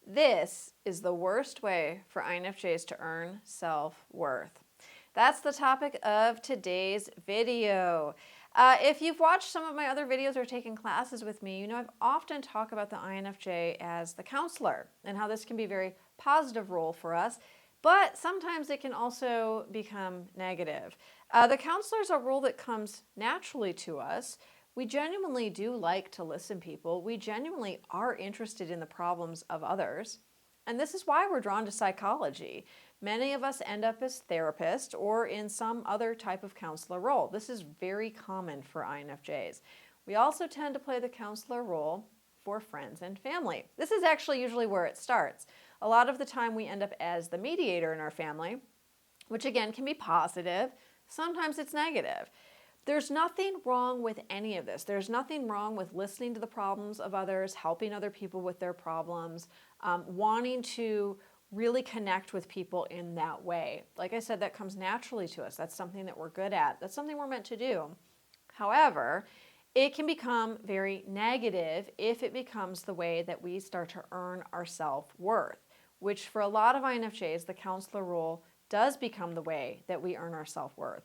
This is the worst way for INFJs to earn self-worth. That's the topic of today's video. If you've watched some of my other videos or taken classes with me, you know I've often talked about the INFJ as the counselor and how this can be a very positive role for us, but sometimes it can also become negative. The counselor is a role that comes naturally to us. We genuinely do like to listen to people. We genuinely are interested in the problems of others. And this is why we're drawn to psychology. Many of us end up as therapists or in some other type of counselor role. This is very common for INFJs. We also tend to play the counselor role for friends and family. This is actually usually where it starts. A lot of the time we end up as the mediator in our family, which again can be positive. Sometimes it's negative. There's nothing wrong with any of this. There's nothing wrong with listening to the problems of others, helping other people with their problems, wanting to really connect with people in that way. Like I said, that comes naturally to us. That's something that we're good at. That's something we're meant to do. However, it can become very negative if it becomes the way that we start to earn our self-worth, which for a lot of INFJs, the counselor role does become the way that we earn our self-worth.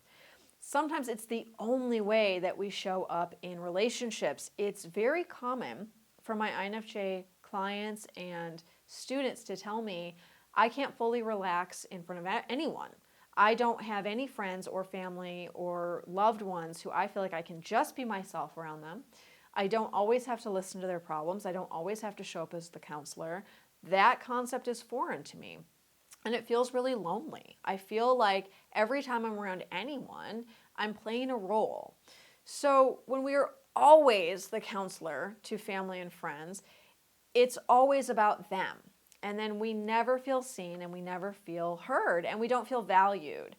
Sometimes it's the only way that we show up in relationships. It's very common for my INFJ clients and students to tell me, I can't fully relax in front of anyone. I don't have any friends or family or loved ones who I feel like I can just be myself around them. I don't always have to listen to their problems. I don't always have to show up as the counselor. That concept is foreign to me. And it feels really lonely. I feel like every time I'm around anyone, I'm playing a role. So when we are always the counselor to family and friends, it's always about them. And then we never feel seen and we never feel heard and we don't feel valued.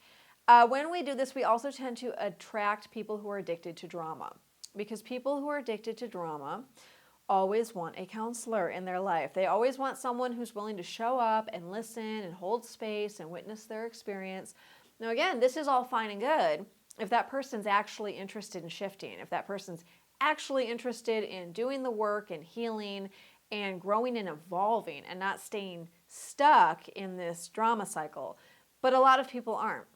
When we do this, we also tend to attract people who are addicted to drama, because people who are addicted to drama always want a counselor in their life. They always want someone who's willing to show up and listen and hold space and witness their experience. Now again, this is all fine and good if that person's actually interested in shifting, if that person's actually interested in doing the work and healing and growing and evolving and not staying stuck in this drama cycle. But a lot of people aren't.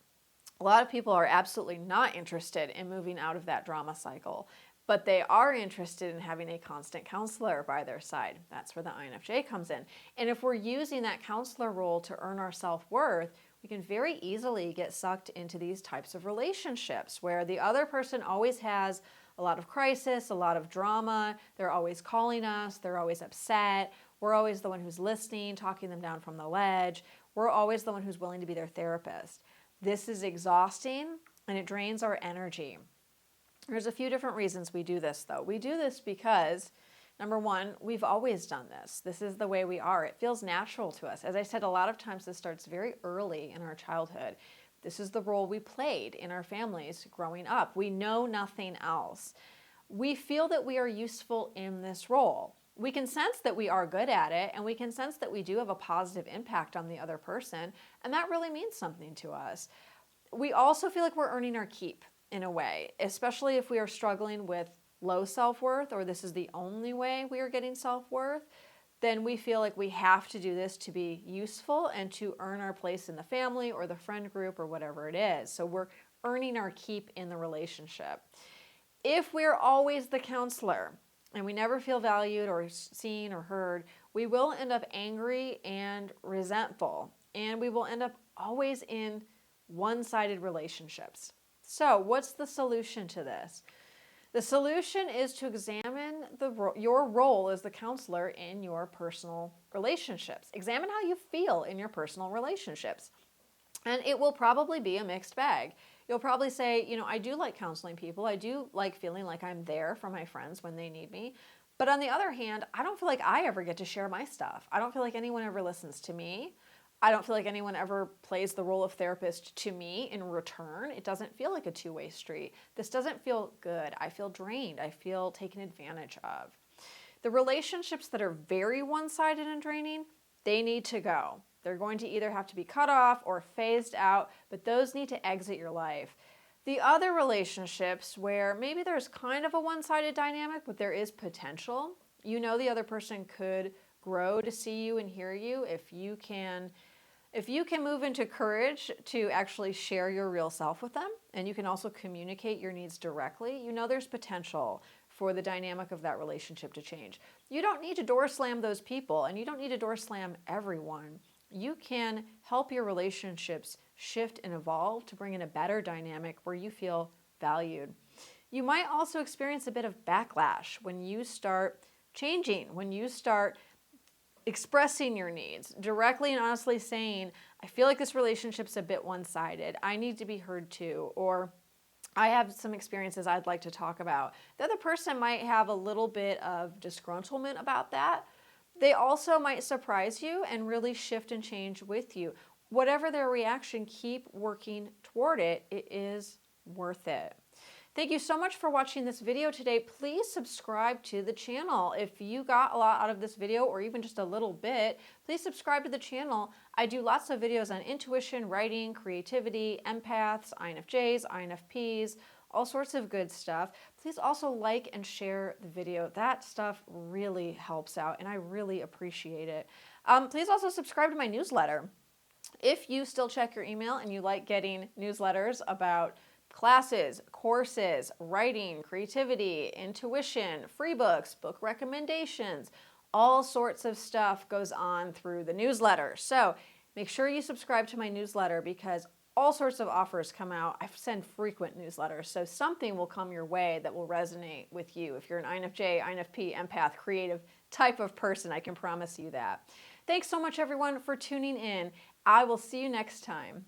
A lot of people are absolutely not interested in moving out of that drama cycle, but they are interested in having a constant counselor by their side. That's where the INFJ comes in. And if we're using that counselor role to earn our self-worth, we can very easily get sucked into these types of relationships where the other person always has a lot of crisis, a lot of drama. They're always calling us. They're always upset. We're always the one who's listening, talking them down from the ledge. We're always the one who's willing to be their therapist. This is exhausting and it drains our energy. There's a few different reasons we do this, though. We do this because, number one, we've always done this. This is the way we are. It feels natural to us. As I said, a lot of times this starts very early in our childhood. This is the role we played in our families growing up. We know nothing else. We feel that we are useful in this role. We can sense that we are good at it, and we can sense that we do have a positive impact on the other person, and that really means something to us. We also feel like we're earning our keep in a way, especially if we are struggling with low self-worth or this is the only way we are getting self-worth, then we feel like we have to do this to be useful and to earn our place in the family or the friend group or whatever it is. So we're earning our keep in the relationship. If we're always the counselor and we never feel valued or seen or heard, we will end up angry and resentful, and we will end up always in one-sided relationships. So what's the solution to this? The solution is to examine your role as the counselor in your personal relationships. Examine how you feel in your personal relationships. And it will probably be a mixed bag. You'll probably say, you know, I do like counseling people. I do like feeling like I'm there for my friends when they need me. But on the other hand, I don't feel like I ever get to share my stuff. I don't feel like anyone ever listens to me. I don't feel like anyone ever plays the role of therapist to me in return. It doesn't feel like a two-way street. This doesn't feel good. I feel drained. I feel taken advantage of. The relationships that are very one-sided and draining, they need to go. They're going to either have to be cut off or phased out, but those need to exit your life. The other relationships where maybe there's kind of a one-sided dynamic, but there is potential, you know the other person could grow to see you and hear you, if you can move into courage to actually share your real self with them, and you can also communicate your needs directly, you know there's potential for the dynamic of that relationship to change. You don't need to door slam those people, and you don't need to door slam everyone. You can help your relationships shift and evolve to bring in a better dynamic where you feel valued. You might also experience a bit of backlash when you start changing, when you start expressing your needs directly and honestly saying, I feel like this relationship's a bit one-sided. I need to be heard too. Or I have some experiences I'd like to talk about. The other person might have a little bit of disgruntlement about that. They also might surprise you and really shift and change with you. Whatever their reaction, keep working toward it. It is worth it. Thank you so much for watching this video today. Please subscribe to the channel. If you got a lot out of this video, or even just a little bit, please subscribe to the channel. I do lots of videos on intuition, writing, creativity, empaths, INFJs, INFPs, all sorts of good stuff. Please also like and share the video. That stuff really helps out, and I really appreciate it. Please also subscribe to my newsletter. If you still check your email and you like getting newsletters about classes, courses, writing, creativity, intuition, free books, book recommendations, all sorts of stuff goes on through the newsletter. So make sure you subscribe to my newsletter, because all sorts of offers come out. I send frequent newsletters, so something will come your way that will resonate with you. If you're an INFJ, INFP, empath, creative type of person, I can promise you that. Thanks so much, everyone, for tuning in. I will see you next time.